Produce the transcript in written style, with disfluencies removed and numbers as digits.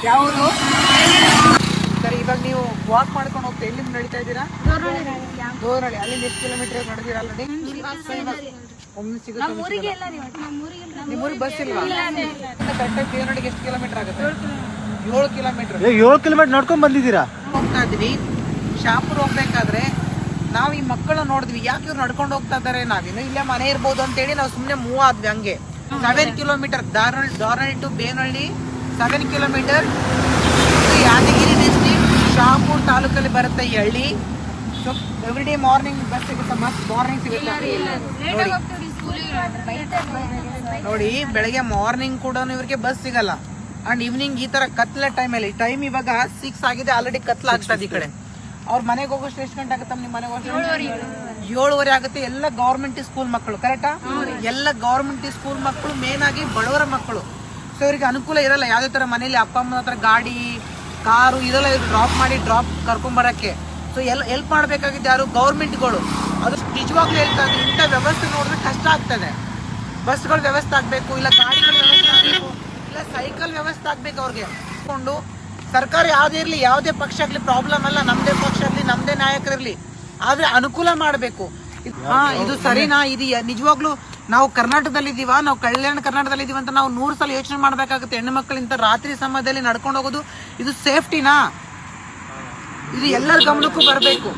ಯಾವುದು ಸರಿ? ಇವಾಗ ನೀವು ವಾಕ್ ಮಾಡ್ಕೊಂಡು ಹೋಗ್ತಾ ಎಲ್ಲಿಂದ ನಡೀತಾ ಇದ್ದೀರಾ? ದೋರಳ್ಳಿ. ಅಲ್ಲಿಂದ ಎಷ್ಟು ಕಿಲೋಮೀಟರ್ ನಡೆದಿರ ಆಲ್ರೆಡಿ? ಒಮ್ಮೆ ಸಿಗುತ್ತೆ. ನಿಮ್ಮೂರಿಗೆ ಬಸ್ ಇಲ್ವಾ? ಕರೆಕ್ಟಾಗಿ ದೇವನಹಳ್ಳಿಗೆ ಎಷ್ಟು ಕಿಲೋಮೀಟರ್ ಆಗುತ್ತೆ? 7 ಕಿಲೋಮೀಟರ್. 7 ಕಿಲೋಮೀಟರ್ ನಡ್ಕೊಂಡ್ ಬಂದಿದ್ದೀರಾ? ಹೋಗ್ತಾ ಇದ್ವಿ. ಶಾಪುರ್ ಹೋಗ್ಬೇಕಾದ್ರೆ ನಾವು ಈ ಮಕ್ಕಳು ನೋಡಿದ್ವಿ, ಯಾಕೆ ಇವ್ರು ನಡ್ಕೊಂಡು ಹೋಗ್ತಾ ಇದಾರೆ, ನಾವಿನ್ನು ಇಲ್ಲೇ ಮನೆ ಇರ್ಬೋದು ಅಂತೇಳಿ ನಾವು ಸುಮ್ಮನೆ ಮೂವ್ ಆದ್ವಿ. ಹಂಗೆ 7 kilometre Daranahalli to Benahalli 7 kilometre. Yadgiri district Shahapur ತಾಲೂಕಲ್ಲಿ ಬರುತ್ತೆ ಈ ಹಳ್ಳಿ. So every day morning bus ಸಿಗುತ್ತೆ, ಮಸ್ತ್ ಮಾರ್ನಿಂಗ್ ಸಿಗುತ್ತೆ ನೋಡಿ. ಬೆಳಗ್ಗೆ ಮಾರ್ನಿಂಗ್ ಕೂಡ ಇವ್ರಿಗೆ ಬಸ್ ಸಿಗಲ್ಲ. ಅಂಡ್ ಈವ್ನಿಂಗ್ ಈ ತರ ಕತ್ಲ ಟೈಮಲ್ಲಿ, ಟೈಮ್ ಇವಾಗ 6 ಆಗಿದೆ, ಆಲ್ರೆಡಿ ಕತ್ಲ ಆಗ್ತದೆ ಈ ಕಡೆ. ಅವ್ರ ಮನೆಗೆ ಹೋಗೋಷ್ಟು ಎಷ್ಟು ಗಂಟೆ ಆಗುತ್ತೆ? ನಿಮ್ಮ ಮನೆಗೆ 7:30 ಆಗುತ್ತೆ. ಎಲ್ಲ ಗೌರ್ಮೆಂಟ್ ಸ್ಕೂಲ್ ಮಕ್ಕಳು, ಕರೆಕ್ಟಾ? ಎಲ್ಲ ಗೌರ್ಮೆಂಟ್ ಸ್ಕೂಲ್ ಮಕ್ಕಳು, ಮೇನ್ ಆಗಿ ಬಡವರ ಮಕ್ಕಳು. ಸೊ ಇವ್ರಿಗೆ ಅನುಕೂಲ ಇರಲ್ಲ ಯಾವುದೇ ತರ ಮನೇಲಿ ಅಪ್ಪ ಅಮ್ಮನ ಹತ್ರ ಗಾಡಿ ಕಾರು ಇದೆಲ್ಲ ಡ್ರಾಪ್ ಮಾಡಿ ಕರ್ಕೊಂಡ್ ಬರಕ್ಕೆ. ಸೊ ಹೆಲ್ಪ್ ಮಾಡ್ಬೇಕಾಗಿದ್ದು ಯಾರು? ಗೌರ್ಮೆಂಟ್ಗಳು. ಅದು ನಿಜವಾಗ್ಲೂ ಹೇಳ್ತಾ ಇದ್ರು, ಇಂಥ ವ್ಯವಸ್ಥೆ ನೋಡಿದ್ರೆ ಕಷ್ಟ ಆಗ್ತದೆ. ಬಸ್ಗಳ ವ್ಯವಸ್ಥೆ ಆಗ್ಬೇಕು, ಇಲ್ಲ ಗಾಡಿಗಳ ವ್ಯವಸ್ಥೆ ಆಗ್ಬೇಕು, ಇಲ್ಲ ಸೈಕಲ್ ವ್ಯವಸ್ಥೆ ಆಗ್ಬೇಕು ಅವ್ರಿಗೆ. ಕೊಂಡು ಸರ್ಕಾರ ಯಾವುದೇ ಇರಲಿ, ಯಾವುದೇ ಪಕ್ಷ ಆಗ್ಲಿ ಪ್ರಾಬ್ಲಮ್ ಅಲ್ಲ, ನಮ್ದೇ ಪಕ್ಷ ಆಗ್ಲಿ, ನಮ್ದೇ ನಾಯಕರಿರ್ಲಿ, ಆದ್ರೆ ಅನುಕೂಲ ಮಾಡಬೇಕು. ಇದು ಸರಿನಾ? ಇದು ನಿಜವಾಗ್ಲೂ ನಾವು ಕರ್ನಾಟಕದಲ್ಲಿ ಇದೀವ, ನಾವು ಕಲ್ಯಾಣ ಕರ್ನಾಟಕದಲ್ಲಿ ಇದೀವಿ ಅಂತ ನಾವು 100 ಸಲ ಯೋಚನೆ ಮಾಡ್ಬೇಕಾಗುತ್ತೆ. ಹೆಣ್ಣು ಮಕ್ಕಳಿಂದ ರಾತ್ರಿ ಸಮಯದಲ್ಲಿ ನಡ್ಕೊಂಡು ಹೋಗೋದು ಇದು ಸೇಫ್ಟಿನಾ? ಇದು ಎಲ್ಲರ ಗಮನಕ್ಕೂ ಬರಬೇಕು.